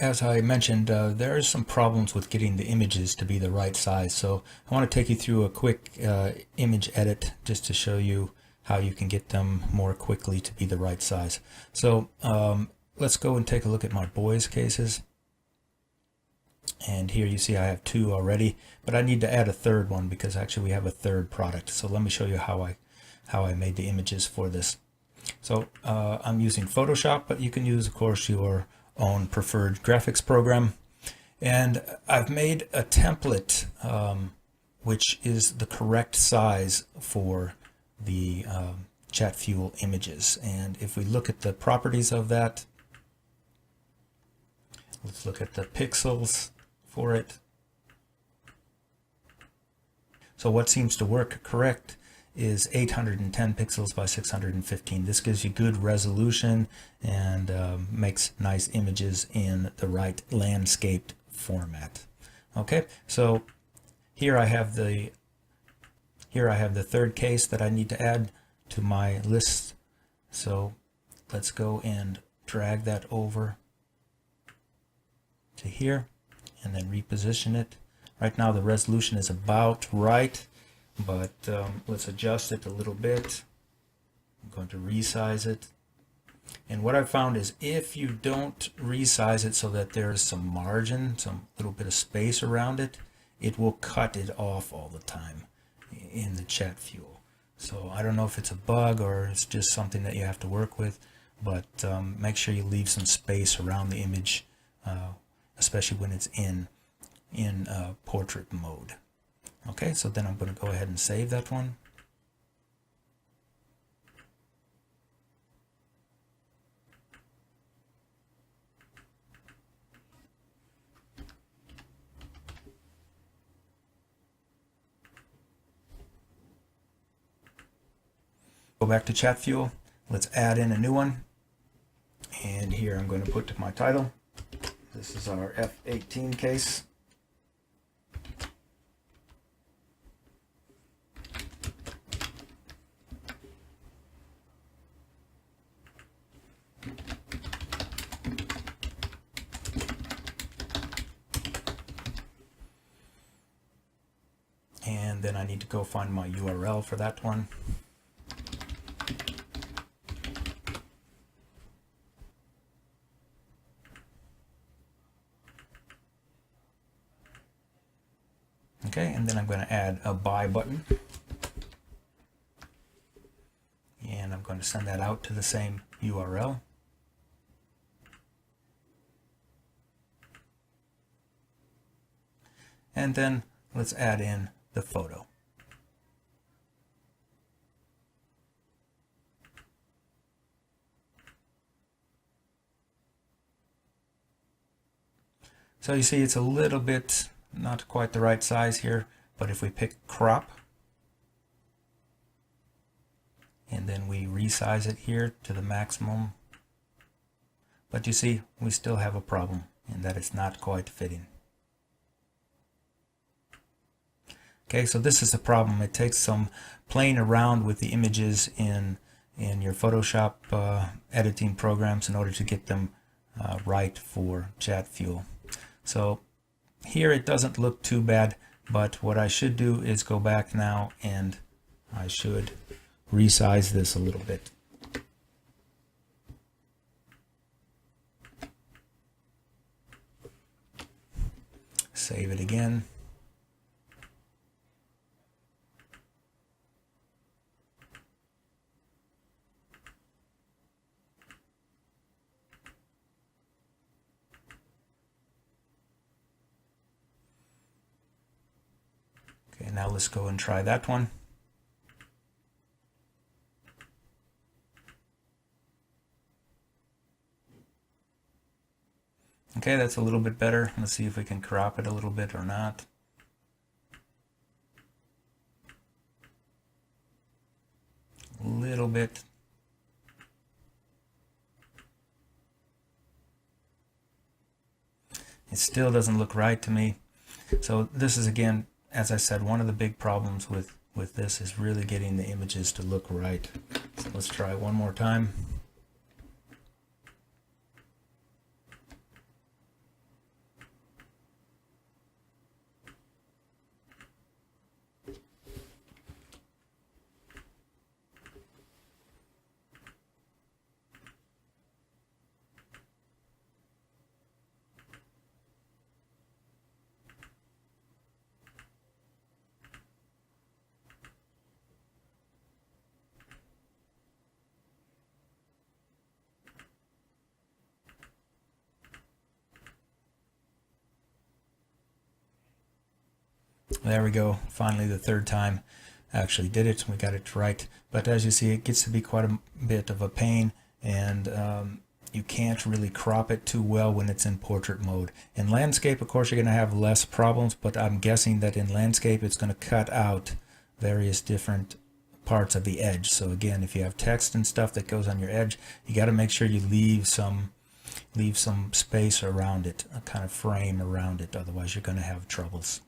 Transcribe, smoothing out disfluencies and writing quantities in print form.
as I mentioned, there are some problems with getting the images to be the right size. So I want to take you through a quick image edit just to show you how you can get them more quickly to be the right size. So let's go and take a look at my boys cases. And here you see I have two already, but I need to add a third one because actually we have a third product. So let me show you how I made the images for this. So I'm using Photoshop, but you can use, of course, your own preferred graphics program. And I've made a template which is the correct size for the Catfuel images. And if we look at the properties of that, let's look at the pixels for it. So what seems to work correct is 810 pixels by 615. This gives you good resolution and makes nice images in the right landscaped format. Okay, so here I have the third case that I need to add to my list. So let's go and drag that over to here and then reposition it. Right now the resolution is about right, but let's adjust it a little bit. I'm going to resize it. And what I've found is if you don't resize it so that there's some margin, some little bit of space around it, it will cut it off all the time in the Catfuel. So I don't know if it's a bug or it's just something that you have to work with, but make sure you leave some space around the image, especially when it's in portrait mode. Okay, so then I'm going to go ahead and save that one. Go back to Catfuel. Let's add in a new one. And here I'm going to put my title. This is our F18 case. And then I need to go find my URL for that one. Okay, and then I'm going to add a buy button. And I'm going to send that out to the same URL. And then let's add in the photo. So you see it's a little bit not quite the right size here, but if we pick crop and then we resize it here to the maximum, but you see we still have a problem in that it's not quite fitting. Okay, so this is the problem. It takes some playing around with the images in your Photoshop editing programs in order to get them right for Catfuel. So here it doesn't look too bad, but what I should do is go back now and I should resize this a little bit. Save it again. Okay, now let's go and try that one. Okay, that's a little bit better. Let's see if we can crop it a little bit or not. A little bit. It still doesn't look right to me. So this is, again, as I said, one of the big problems with this is really getting the images to look right. So let's try one more time. There we go. Finally, the third time actually did it. We got it right. But as you see, it gets to be quite a bit of a pain, and you can't really crop it too well when it's in portrait mode. In landscape, of course, you're going to have less problems, but I'm guessing that in landscape, it's going to cut out various different parts of the edge. So again, if you have text and stuff that goes on your edge, you got to make sure you leave some space around it, a kind of frame around it. Otherwise, you're going to have troubles.